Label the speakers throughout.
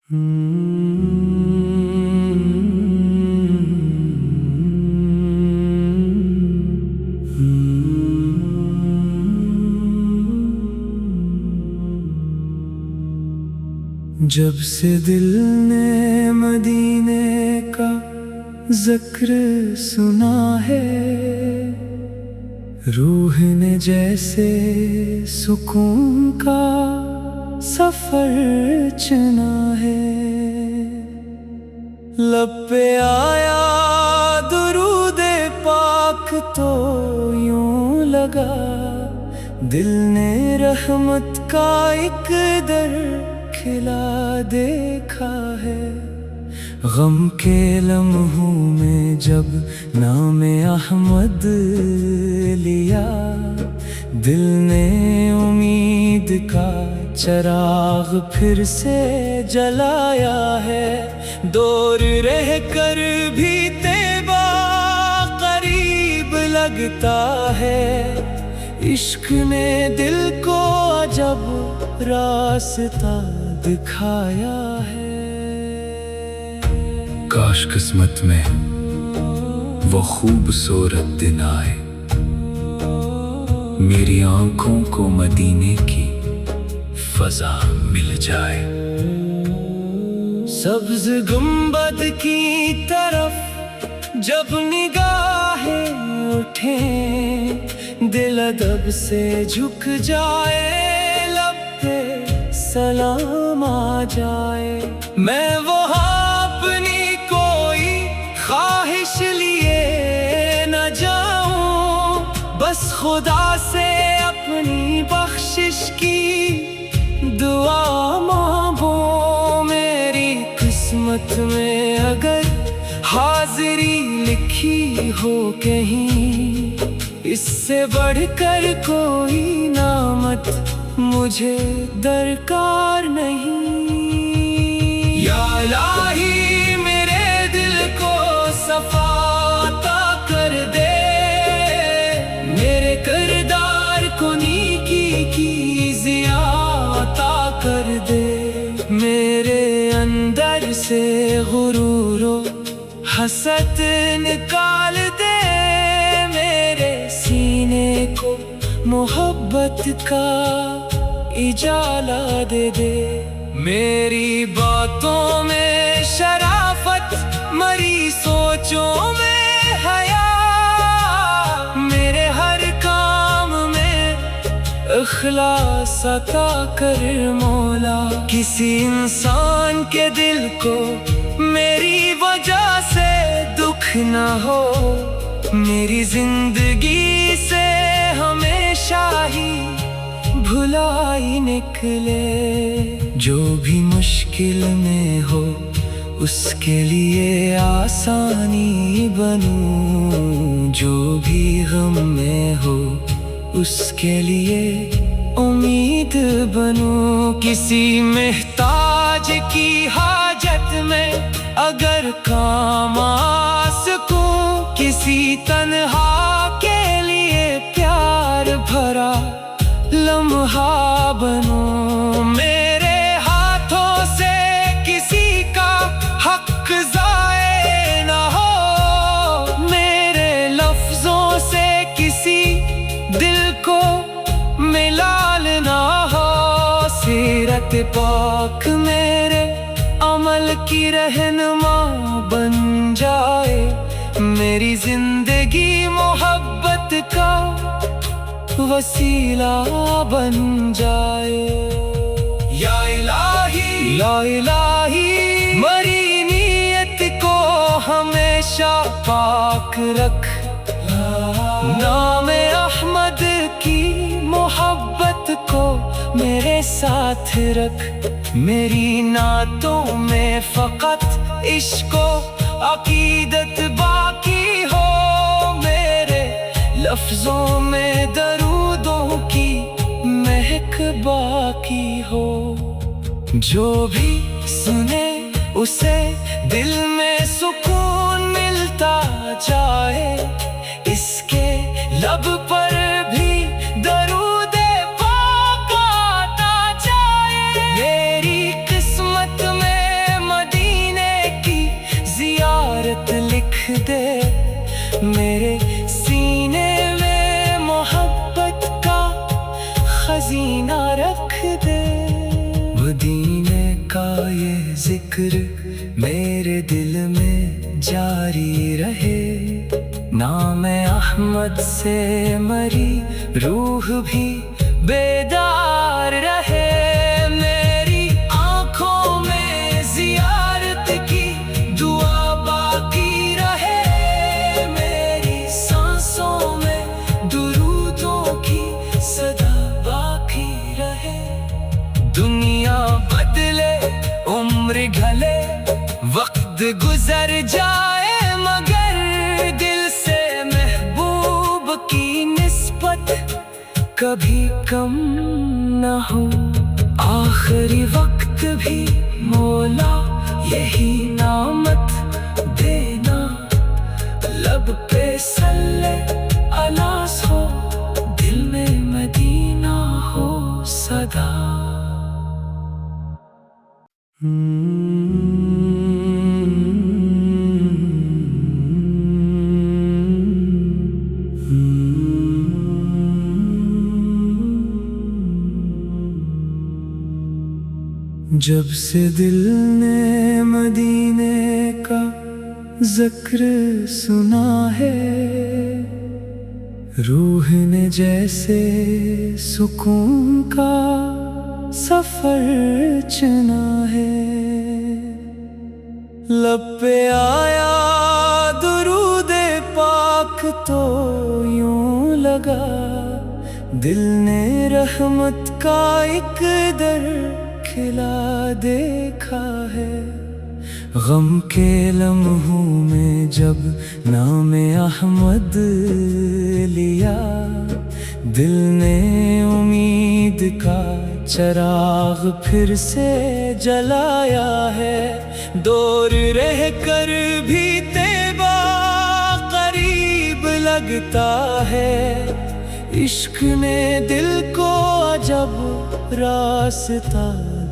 Speaker 1: جب سے دل نے مدینے کا ذکر سنا ہے، روح نے جیسے سکون کا سفر چنا ہے۔ لب پہ آیا درود پاک تو یوں لگا دل نے رحمت کا ایک در کھلا دیکھا ہے۔ غم کے لمحوں میں جب نام احمد لیا، دل نے امید کا چراغ پھر سے جلایا ہے۔ دور رہ کر بھی طیبہ قریب لگتا ہے، عشق نے دل کو عجب راستہ دکھایا ہے۔
Speaker 2: کاش قسمت میں وہ خوبصورت دن آئے، میری آنکھوں کو مدینے کی فضا مل جائے۔
Speaker 1: سبز گنبد کی طرف جب نگاہیں اٹھیں، دل ادب سے جھک جائے، لب پہ سلام آ جائے۔ میں وہاں اپنی کوئی خواہش لیے نہ جاؤں، بس خدا سے اپنی بخشش کی دعا مانگوں۔ میری قسمت میں اگر حاضری لکھی ہو کہیں، اس سے بڑھ کر کوئی نعمت مجھے درکار نہیں۔ یا الہی میرے دل کو صفا عطا کر دے، میرے کردار کو نیکی کی ضیا عطا کر دے، میرے اندر سے غرور و حسد نکال دے، میرے سینے کو محبت کا اجالا دے دے۔ میری باتوں میں شرافت، مری سوچوں میں حیا، میرے ہر کام میں اخلاص عطا کر مولا۔ کسی انسان کے دل کو میری وجہ سے دکھ نہ ہو، میری زندگی سے ہمیشہ ہی بھلائی نکلے۔ جو بھی مشکل میں ہو اس کے لیے آسانی بنوں، جو بھی غم میں ہو اس کے لیے امید بنوں۔ کسی محتاج کی حاجت میں اگر کام آ سکوں، کسی تنہا کے لیے پیار بھرا لمحہ بنوں۔ میرے ہاتھوں سے کسی کا حق ضائع نہ ہو، میرے لفظوں سے کسی دل کو ملال نہ ہو۔ سیرت پاک میرے عمل کی رہنما بن جائے، میری زندگی محبت کا وسیلہ بن جائے۔ یا الہی یا الہی میری نیت کو ہمیشہ پاک رکھ، نام احمد کی محبت کو میرے ساتھ رکھ، میری نعتوں میں فقط عشق و عقیدت باقی ہو، میرے لفظوں میں درودوں کی مہک باقی ہو۔ جو بھی سنے اسے دل میں سکون ملتا جائے، اس کے لب پر بھی درود پاک آتا جائے۔ میری قسمت میں کا یہ ذکر میرے دل میں جاری رہے، نام احمد سے مری روح بھی بیدار رہے۔ میری آنکھوں میں زیارت کی دعا باقی رہے، میری سانسوں میں درودوں کی صدا باقی رہے۔ دنیا بدلے، عمر گھلے، وقت گزر جائے، مگر دل سے محبوب کی نسبت کبھی کم نہ ہو۔ آخری وقت بھی مولا یہی نعمت دینا، لب پہ صلی الاس ہو، دل میں مدینہ ہو صدا۔ جب سے دل نے مدینے کا ذکر سنا ہے، روح نے جیسے سکون کا سفر چنا ہے۔ لب پہ آیا درود پاک تو یوں لگا، دل نے رحمت کا ایک در کھلا دیکھا ہے۔ غم کے لمحوں میں جب نام احمد لیا، دل نے امید کا چراغ پھر سے جلایا ہے۔ دور رہ کر بھی طیبہ قریب لگتا ہے، عشق نے دل کو عجب راستہ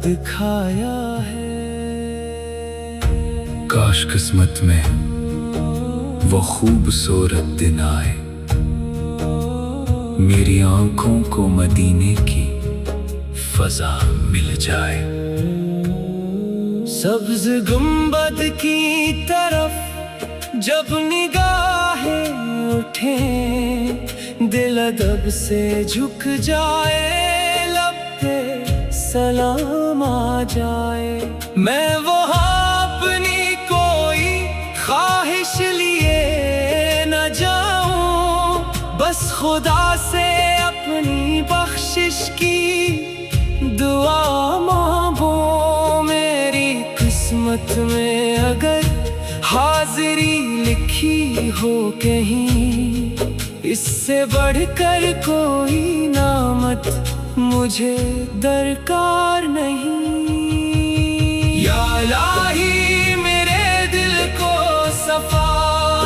Speaker 1: دکھایا ہے۔
Speaker 2: کاش قسمت میں وہ خوبصورت دن آئے، میری آنکھوں کو مدینے کی فضا مل جائے۔
Speaker 1: سبز گنبد کی طرف جب نگاہیں اٹھیں، دل ادب سے جھک جائے، لب پہ سلام آ جائے۔ میں وہاں اپنی کوئی خواہش لیے نہ جاؤں، بس خدا سے اپنی بخشش کی دعا مانگوں۔ میری قسمت میں اگر حاضری لکھی ہو کہیں، اس سے بڑھ کر کوئی نعمت مجھے درکار نہیں۔ یا الہی میرے دل کو صفا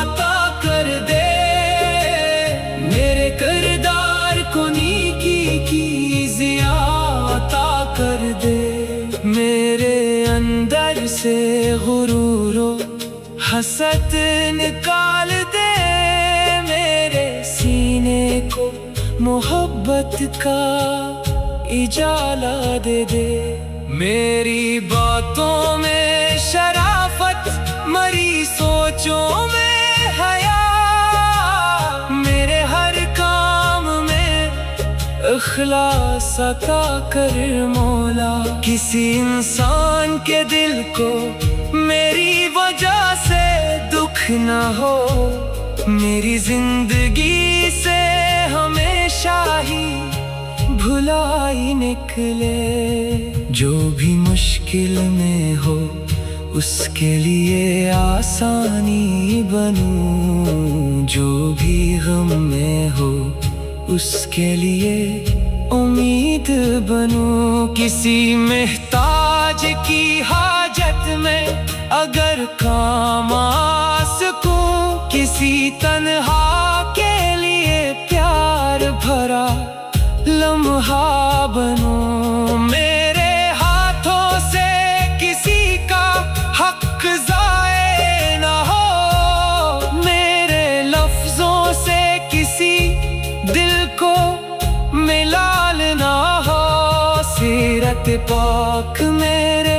Speaker 1: عطا کر دے، میرے کردار کو نیکی کی ضیا عطا کر دے، میرے اندر سے غرور و حسد نکال دے، میرے سینے کو محبت کا اجالا دے دے۔ میری باتوں میں شرافت، مری سوچوں میں حیا، میرے ہر کام میں اخلاص عطا کر مولا۔ کسی انسان کے دل کو میری وجہ سے دکھ نہ ہو، میری زندگی سے ہمیشہ ہی بھلائی نکلے۔ جو بھی مشکل میں ہو اس کے لیے آسانی بنوں، جو بھی غم میں ہو اس کے لیے امید بنوں۔ کسی محتاج کی حاجت میں اگر کام آ سکوں، کسی تنہا کے لیے پیار بھرا لمحہ بنوں۔ میرے ہاتھوں سے کسی کا حق ضائع نہ ہو، میرے لفظوں سے کسی دل کو ملال نہ ہو۔ سیرت پاک میرے